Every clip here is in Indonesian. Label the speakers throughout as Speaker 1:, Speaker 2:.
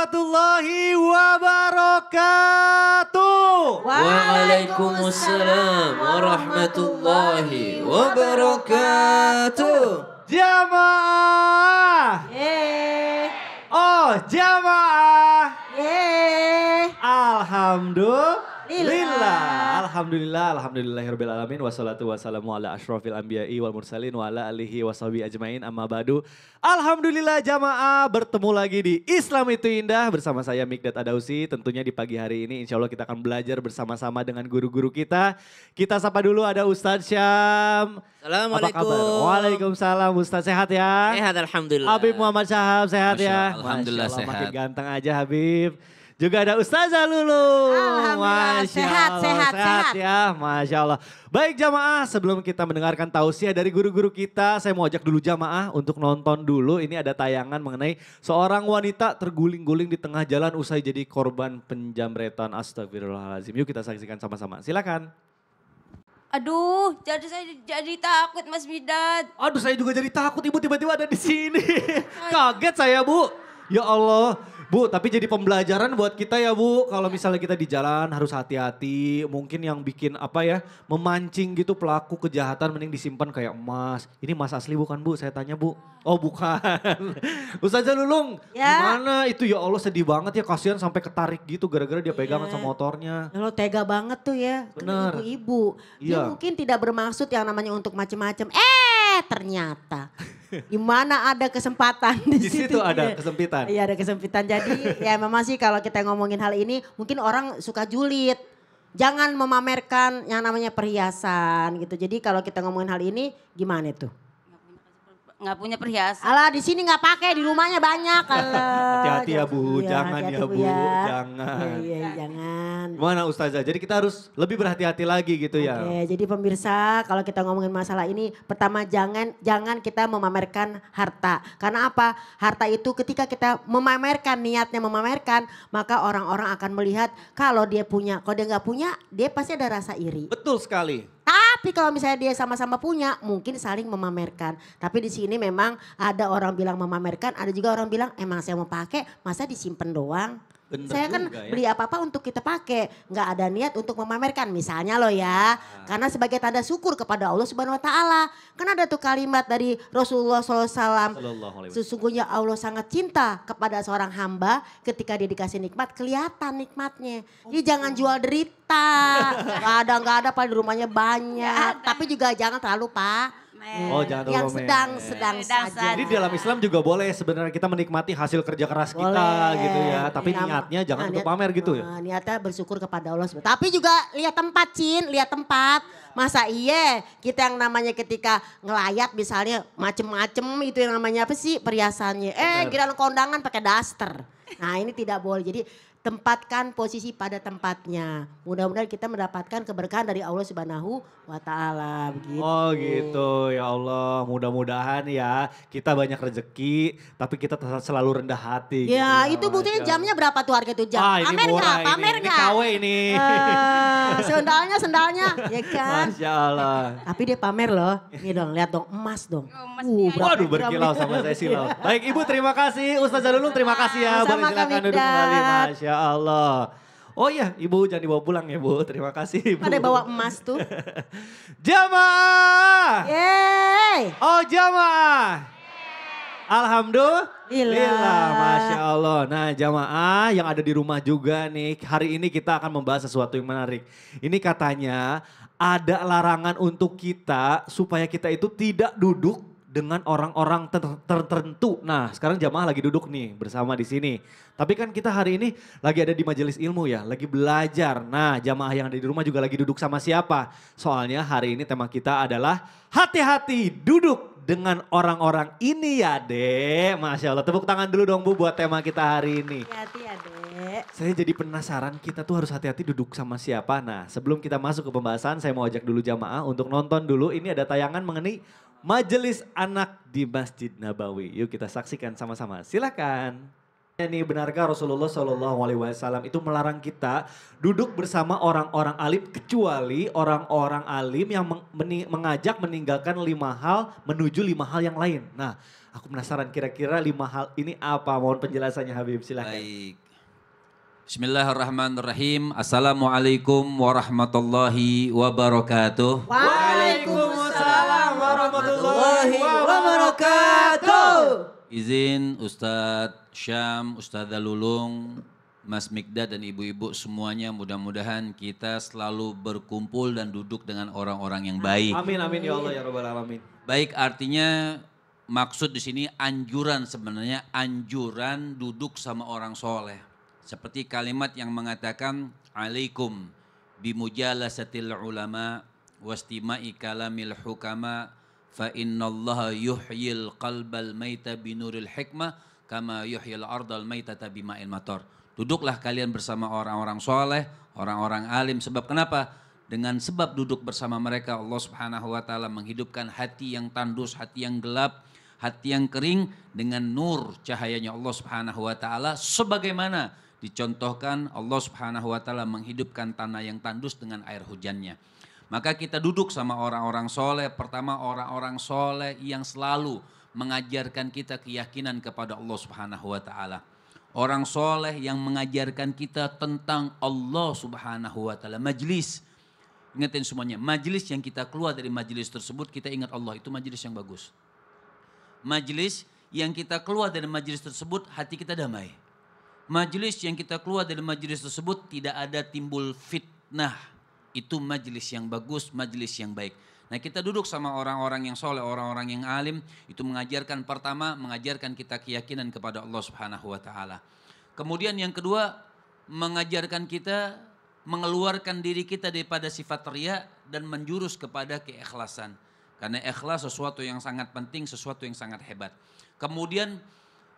Speaker 1: warahmatullahi wabarakatuh.
Speaker 2: Waalaikumsalam warahmatullahi wabarakatuh.
Speaker 1: Jamaah. Oh, jamaah. Alhamdulillahirabbil alamin wassalatu wassalamu ala asyrofil anbiya'i wal mursalin wa ala alihi washabihi ajmain amma ba'du. Alhamdulillah jamaah, bertemu lagi di Islam itu Indah bersama saya Mikdad Adausi. Tentunya di pagi hari ini insya Allah kita akan belajar bersama-sama dengan guru-guru kita. Kita sapa dulu, ada Ustadz Syam.
Speaker 2: Assalamualaikum.
Speaker 1: Apa kabar? Waalaikumsalam Ustadz, sehat ya?
Speaker 2: Sehat alhamdulillah.
Speaker 1: Habib Muhammad Syahab sehat ya?
Speaker 2: Alhamdulillah
Speaker 1: Masya Allah,
Speaker 2: sehat.
Speaker 1: makin ganteng aja Habib. Juga ada Ustazah Lulu.
Speaker 3: Alhamdulillah, sehat.
Speaker 1: Ya, Masya Allah. Baik jamaah, sebelum kita mendengarkan tausiah dari guru-guru kita, saya mau ajak dulu jamaah untuk nonton dulu. Ini ada tayangan mengenai seorang wanita terguling-guling di tengah jalan usai jadi korban penjamretan. Astagfirullahaladzim. Yuk kita saksikan sama-sama. Silakan.
Speaker 3: Aduh, saya jadi takut Mas Midat.
Speaker 1: Aduh, saya juga jadi takut, Ibu tiba-tiba ada di sini. Kaget saya, Bu. Ya Allah. Bu, tapi jadi pembelajaran buat kita ya Bu. Kalau misalnya kita di jalan harus hati-hati. Mungkin yang bikin apa ya, memancing gitu pelaku kejahatan mending disimpan kayak emas. Ini emas asli bukan Bu? Saya tanya Bu. Oh bukan. Ustazah Lulung,
Speaker 3: Ya.
Speaker 1: gimana itu ya Allah, sedih banget ya, kasihan sampai ketarik gitu gara-gara dia pegangan sama motornya.
Speaker 4: Lo tega banget tuh ya, kan
Speaker 1: Bener.
Speaker 4: ibu-ibu. Dia
Speaker 1: Iya.
Speaker 4: mungkin tidak bermaksud yang namanya untuk macem-macem. Ternyata di mana ada kesempatan
Speaker 1: Di situ ada kesempitan.
Speaker 4: Iya ada kesempitan. Jadi ya memang sih kalau kita ngomongin hal ini mungkin orang suka julid. Jangan memamerkan yang namanya perhiasan gitu. Jadi kalau kita ngomongin hal ini gimana tuh?
Speaker 3: Nggak punya perhiasan.
Speaker 4: Alah di sini nggak pakai, di rumahnya banyak.
Speaker 1: Hati-hati ya Bu, jangan ya Bu, jangan.
Speaker 4: Iya, jangan.
Speaker 1: Gimana Ustazah? Jadi kita harus lebih berhati-hati lagi gitu ya.
Speaker 4: Oke, jadi pemirsa kalau kita ngomongin masalah ini, pertama jangan kita memamerkan harta. Karena apa? Harta itu ketika kita memamerkan, niatnya memamerkan, maka orang-orang akan melihat kalau dia punya. Kalau dia nggak punya, dia pasti ada rasa iri.
Speaker 1: Betul sekali.
Speaker 4: Tapi kalau misalnya dia sama-sama punya, mungkin saling memamerkan. Tapi di sini memang ada orang bilang memamerkan, ada juga orang bilang emang saya mau pakai, masa disimpan doang.
Speaker 1: Bener
Speaker 4: Saya kan
Speaker 1: juga ya.
Speaker 4: beli apa-apa untuk kita pakai, nggak ada niat untuk memamerkan. Misalnya loh ya, karena sebagai tanda syukur kepada Allah Subhanahu Wa Taala. Kan ada tuh kalimat dari Rasulullah SAW.
Speaker 1: Sallallahu alaihi wasallam.
Speaker 4: Sesungguhnya Allah sangat cinta kepada seorang hamba ketika dia dikasih nikmat, kelihatan nikmatnya. Jadi jangan jual derita. Nggak ada Pak, di rumahnya banyak. Tapi juga jangan terlalu Pak.
Speaker 1: Oh jangan terlalu
Speaker 4: Yang sedang
Speaker 3: Sedang
Speaker 4: saja.
Speaker 1: Jadi dalam Islam juga boleh sebenarnya kita menikmati hasil kerja keras kita
Speaker 4: Boleh.
Speaker 1: gitu ya. Tapi
Speaker 4: Iya,
Speaker 1: niatnya jangan untuk
Speaker 4: niat-
Speaker 1: pamer gitu ya.
Speaker 4: Niatnya bersyukur kepada Allah. Tapi juga lihat tempat Cin, lihat tempat. Masa iya kita yang namanya ketika ngelayat misalnya macem-macem itu yang namanya apa sih perhiasannya. Giliran kondangan pakai daster. Nah ini tidak boleh. Jadi tempatkan posisi pada tempatnya. Mudah-mudahan kita mendapatkan keberkahan dari Allah Subhanahu wa Ta'ala. Begitu.
Speaker 1: Oh gitu ya Allah, mudah-mudahan ya kita banyak rezeki tapi kita tetap selalu rendah hati.
Speaker 4: Ya
Speaker 1: gitu
Speaker 4: itu buktinya jamnya berapa tuh harga itu jam?
Speaker 1: Ah ini
Speaker 4: Pamer
Speaker 1: murah
Speaker 4: nggak?
Speaker 1: ini,
Speaker 4: Pamer
Speaker 1: ini
Speaker 4: nggak?
Speaker 1: KW ini.
Speaker 4: Sendalnya ya kan.
Speaker 1: Masya Allah.
Speaker 4: Tapi dia pamer loh. Nih dong, lihat dong, emas dong.
Speaker 3: Emas
Speaker 1: Waduh berkilau sama saya silau. Baik Ibu terima kasih, Ustazah Lulung terima kasih ya. Boleh
Speaker 4: Sama
Speaker 1: silakan
Speaker 4: Kak
Speaker 1: duduk kembali,
Speaker 4: Mikdad.
Speaker 1: Masya Allah. Oh iya Ibu jangan dibawa pulang ya Bu, terima kasih Ibu.
Speaker 4: Ada bawa emas tuh.
Speaker 1: Jamaah.
Speaker 4: Yeay.
Speaker 1: Oh jamaah. Alhamdulillah, Masya Allah. Nah jamaah yang ada di rumah juga nih, hari ini kita akan membahas sesuatu yang menarik. Ini katanya ada larangan untuk kita supaya kita itu tidak duduk dengan orang-orang tertentu. Nah sekarang jamaah lagi duduk nih bersama di sini. Tapi kan kita hari ini lagi ada di majelis ilmu ya, lagi belajar. Nah jamaah yang ada di rumah juga lagi duduk sama siapa? Soalnya hari ini tema kita adalah hati-hati duduk dengan orang-orang ini ya Dek. Masya Allah, tepuk tangan dulu dong Bu buat tema kita hari ini.
Speaker 4: Hati-hati ya dek.
Speaker 1: Saya jadi penasaran kita tuh harus hati-hati duduk sama siapa. Nah sebelum kita masuk ke pembahasan saya mau ajak dulu jamaah untuk nonton dulu. Ini ada tayangan mengenai majelis anak di Masjid Nabawi. Yuk kita saksikan sama-sama, silakan. Nih, benarkah Rasulullah Shallallahu Alaihi Wasallam itu melarang kita duduk bersama orang-orang alim kecuali orang-orang alim yang mengajak meninggalkan 5 hal menuju 5 hal yang lain. Nah, aku penasaran kira-kira 5 hal ini apa? Mohon penjelasannya Habib, silakan.
Speaker 2: Baik. Bismillahirrahmanirrahim. Assalamualaikum warahmatullahi wabarakatuh.
Speaker 1: Waalaikumsalam warahmatullahi wabarakatuh.
Speaker 2: Izin Ustadz Syam, Ustadzah Lulung, Mas Mikdad dan ibu-ibu semuanya mudah-mudahan kita selalu berkumpul dan duduk dengan orang-orang yang baik.
Speaker 1: Amin amin ya Allah ya Rabbal Alamin.
Speaker 2: Baik artinya maksud di sini anjuran sebenarnya anjuran duduk sama orang soleh. Seperti kalimat yang mengatakan alaikum bimujalasatil ulama wastima'i kalamil hukama fa innallaha yuhyil qalbal maita binuril hikmah kama yuhyil ardal maitata bima'il matar. Duduklah kalian bersama orang-orang soleh, orang-orang alim. Sebab kenapa? Dengan sebab duduk bersama mereka Allah Subhanahu wa taala menghidupkan hati yang tandus, hati yang gelap, hati yang kering dengan nur cahayanya Allah Subhanahu wa taala sebagaimana dicontohkan Allah Subhanahu wa taala menghidupkan tanah yang tandus dengan air hujannya. Maka kita duduk sama orang-orang soleh. Pertama orang-orang soleh yang selalu mengajarkan kita keyakinan kepada Allah Subhanahu wa taala. Orang soleh yang mengajarkan kita tentang Allah Subhanahu wa taala. Majlis, ingatin semuanya, majlis yang kita keluar dari majlis tersebut kita ingat Allah, itu majlis yang bagus. Majlis yang kita keluar dari majlis tersebut hati kita damai. Majlis yang kita keluar dari majlis tersebut tidak ada timbul fitnah. Itu majlis yang bagus, majlis yang baik. Nah kita duduk sama orang-orang yang soleh, orang-orang yang alim. Itu mengajarkan pertama, mengajarkan kita keyakinan kepada Allah Subhanahu wa ta'ala. Kemudian yang kedua, mengajarkan kita, mengeluarkan diri kita daripada sifat riya dan menjurus kepada keikhlasan. Karena ikhlas sesuatu yang sangat penting, sesuatu yang sangat hebat. Kemudian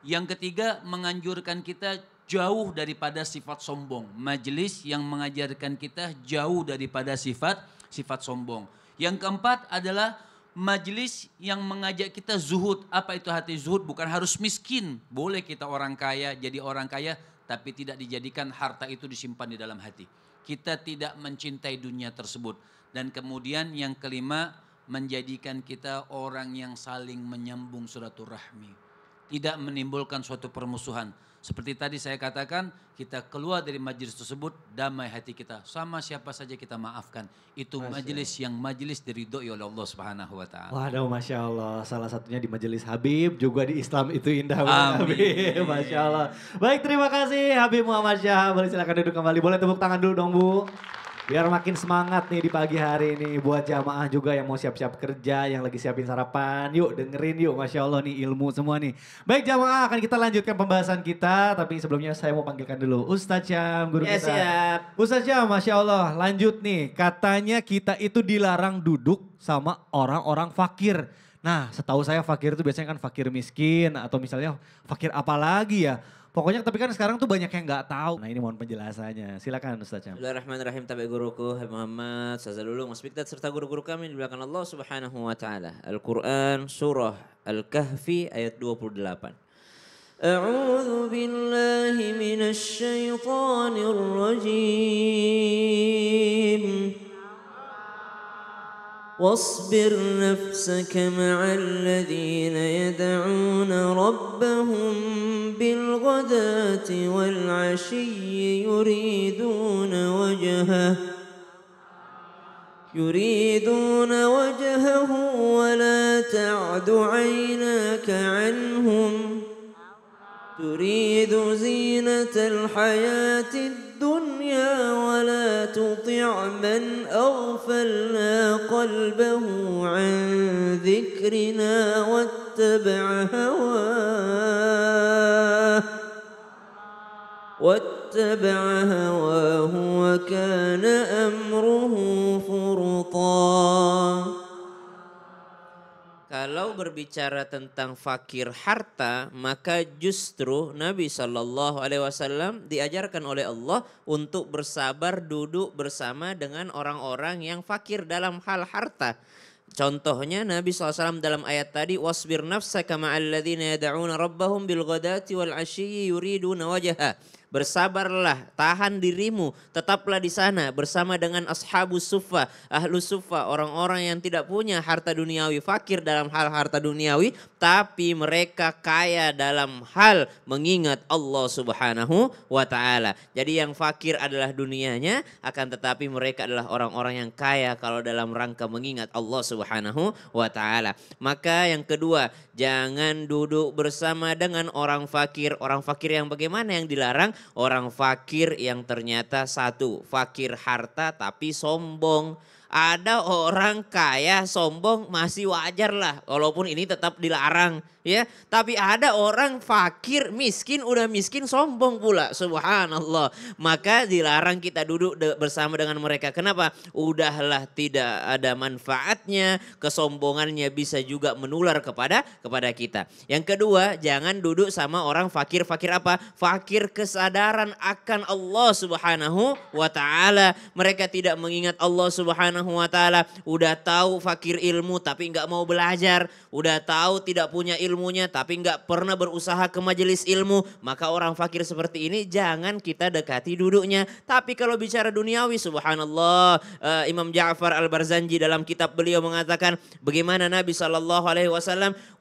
Speaker 2: yang ketiga, menganjurkan kita jauh daripada sifat sombong. Majelis yang mengajarkan kita jauh daripada sifat sombong. Yang keempat adalah majelis yang mengajak kita zuhud. Apa itu hati zuhud? Bukan harus miskin. Boleh kita orang kaya, jadi orang kaya, tapi tidak dijadikan harta itu disimpan di dalam hati. Kita tidak mencintai dunia tersebut. Dan kemudian yang kelima, menjadikan kita orang yang saling menyambung silaturahmi. Tidak menimbulkan suatu permusuhan. Seperti tadi saya katakan, kita keluar dari majelis tersebut, damai hati kita. Sama siapa saja kita maafkan. Itu majelis yang majelis diridhoi oleh Allah Subhanahu wa ta'ala.
Speaker 1: Waduh Masya Allah, salah satunya di majelis Habib, juga di Islam itu indah.
Speaker 2: Amin.
Speaker 1: Habib, Masya Allah. Baik, terima kasih Habib Muhammad Syah. Boleh silakan duduk kembali, boleh tepuk tangan dulu dong Bu. Biar makin semangat nih di pagi hari ini buat jamaah juga yang mau siap-siap kerja, yang lagi siapin sarapan. Yuk dengerin yuk, Masya Allah nih ilmu semua nih. Baik jamaah, akan kita lanjutkan pembahasan kita. Tapi sebelumnya saya mau panggilkan dulu Ustadz Syam, guru kita.
Speaker 4: Siap.
Speaker 1: Ustadz Syam, Masya Allah lanjut nih. Katanya kita itu dilarang duduk sama orang-orang fakir. Nah setahu saya fakir itu biasanya kan fakir miskin atau misalnya fakir apa lagi ya. Pokoknya tapi kan sekarang tuh banyak yang nggak tahu. Nah ini mohon penjelasannya. Silakan Ustaz Syam.
Speaker 5: Bismillahirrahmanirrahim. Tabi guruku Habib Muhammad, Ustaz Lulung, Mas Mikdad serta guru-guru kami di belakang Allah Subhanahu wa taala. Al-Qur'an surah Al-Kahfi ayat 28. A'udzu billahi minasy syaithanir rajim. واصبر نفسك مع الذين يدعون ربهم بالغداة والعشي يريدون وجهه ولا تعد عيناك عنهم تريد زينة الحياة الدنيا ولا تطع من أغفلنا قلبه عن ذكرنا واتبع هواه وكان أمره فرطا. Kalau berbicara tentang fakir harta, maka justru Nabi SAW diajarkan oleh Allah untuk bersabar duduk bersama dengan orang-orang yang fakir dalam hal harta. Contohnya Nabi SAW dalam ayat tadi, wasbir nafsaka ma'al ladzina yad'una rabbahum bil ghadati wal 'ashyi yuriduna wajha. Bersabarlah, tahan dirimu, tetaplah di sana bersama dengan ashabus suffah, ahlus suffah, orang-orang yang tidak punya harta duniawi, fakir dalam hal harta duniawi, tapi mereka kaya dalam hal mengingat Allah Subhanahu wa taala. Jadi yang fakir adalah dunianya, akan tetapi mereka adalah orang-orang yang kaya kalau dalam rangka mengingat Allah Subhanahu wa taala. Maka yang kedua, jangan duduk bersama dengan orang fakir. Orang fakir yang bagaimana yang dilarang? Orang fakir yang ternyata satu, fakir harta tapi sombong. Ada orang kaya sombong masih wajar lah, walaupun ini tetap dilarang ya. Tapi ada orang fakir miskin, udah miskin sombong pula, subhanallah. Maka dilarang kita duduk bersama dengan mereka. Kenapa? Udahlah tidak ada manfaatnya, kesombongannya bisa juga menular kepada kita. Yang kedua, jangan duduk sama orang fakir. Fakir apa? Fakir kesadaran akan Allah Subhanahu wa taala. Mereka tidak mengingat Allah Subhanahu wa taala. Udah tahu fakir ilmu tapi nggak mau belajar. Udah tahu tidak punya ilmunya tapi nggak pernah berusaha ke majelis ilmu. Maka orang fakir seperti ini jangan kita dekati duduknya. Tapi kalau bicara duniawi, subhanallah, Imam Ja'far Al-Barzanji dalam kitab beliau mengatakan bagaimana Nabi SAW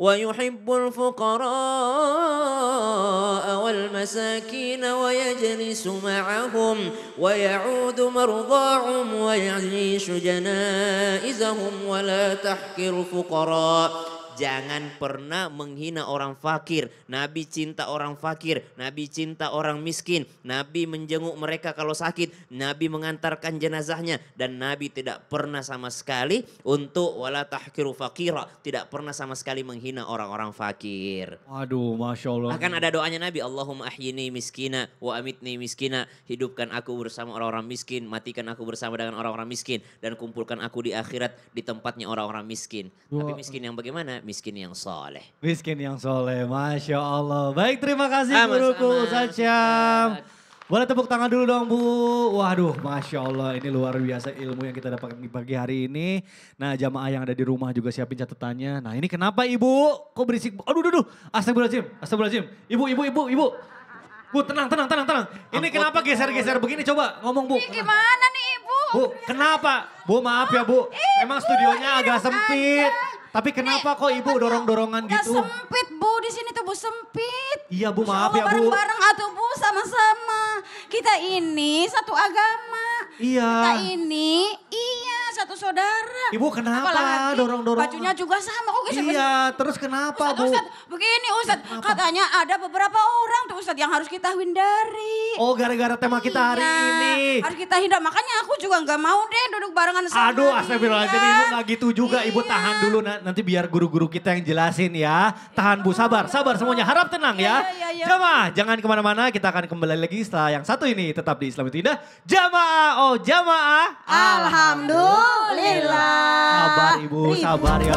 Speaker 5: wa yuhibbul fuqara wal masakin wa yajlisu ma'ahum wa ya'udu marda'um wa ya'ishu janaizahum wa la tahkir fuqara. Jangan pernah menghina orang fakir. Nabi cinta orang fakir. Nabi cinta orang miskin. Nabi menjenguk mereka kalau sakit. Nabi mengantarkan jenazahnya. Dan Nabi tidak pernah sama sekali untuk wala tahkiru fakira. Tidak pernah sama sekali menghina orang-orang fakir.
Speaker 1: Waduh, Masya Allah.
Speaker 5: Akan ada doanya Nabi. Allahumma ahyini miskina wa amitni miskina. Hidupkan aku bersama orang-orang miskin. Matikan aku bersama dengan orang-orang miskin. Dan kumpulkan aku di akhirat di tempatnya orang-orang miskin. Tapi miskin yang bagaimana? Miskin yang soleh.
Speaker 1: Miskin yang soleh, Masya Allah. Baik, terima kasih
Speaker 5: Sama-sama.
Speaker 1: guruku Ustaz Syam. Boleh tepuk tangan dulu dong Bu. Waduh, Masya Allah, ini luar biasa ilmu yang kita dapatkan di pagi hari ini. Nah, jamaah yang ada di rumah juga siapin catatannya. Nah, ini kenapa Ibu? Kok berisik? Aduh. Astagfirullahaladzim. Ibu. Bu, tenang. Ini kenapa geser-geser begini? Coba ngomong Bu.
Speaker 3: Ini gimana nih Ibu?
Speaker 1: Bu, kenapa? Bu, maaf ya Bu. Memang studionya agak sempit. Tapi kenapa kok Ibu dorong-dorongan
Speaker 3: Udah
Speaker 1: gitu?
Speaker 3: sempit Bu, di sini tuh Bu sempit.
Speaker 1: Iya Bu,
Speaker 3: Masya
Speaker 1: maaf
Speaker 3: Allah,
Speaker 1: ya Bu.
Speaker 3: bareng-bareng atuh Bu, sama-sama. Kita ini satu agama.
Speaker 1: Iya.
Speaker 3: Kita ini, satu saudara.
Speaker 1: Ibu kenapa
Speaker 3: Apalagi
Speaker 1: dorong-dorongan?
Speaker 3: bajunya juga sama. Kok geser-geser?
Speaker 1: Iya, terus kenapa Bu?
Speaker 3: Ustadz, begini Ustadz, katanya ada beberapa orang tuh Ustadz yang harus kita hindari.
Speaker 1: Oh, gara-gara tema kita hari
Speaker 3: Iya,
Speaker 1: ini.
Speaker 3: harus kita hindari, makanya aku juga nggak mau deh duduk barengan sama
Speaker 1: Aduh,
Speaker 3: dia.
Speaker 1: astagfirullahaladzim, Ibu gak gitu juga. Ibu tahan dulu, nanti biar guru-guru kita yang jelasin ya. Tahan Bu, sabar semuanya, harap tenang ya.
Speaker 3: Iya.
Speaker 1: Jamaah, jangan kemana-mana, kita akan kembali lagi setelah yang satu ini. Tetap di Islam itu Indah. Jamaah.
Speaker 4: Alhamdulillah.
Speaker 1: Sabar Ibu, sabar ya.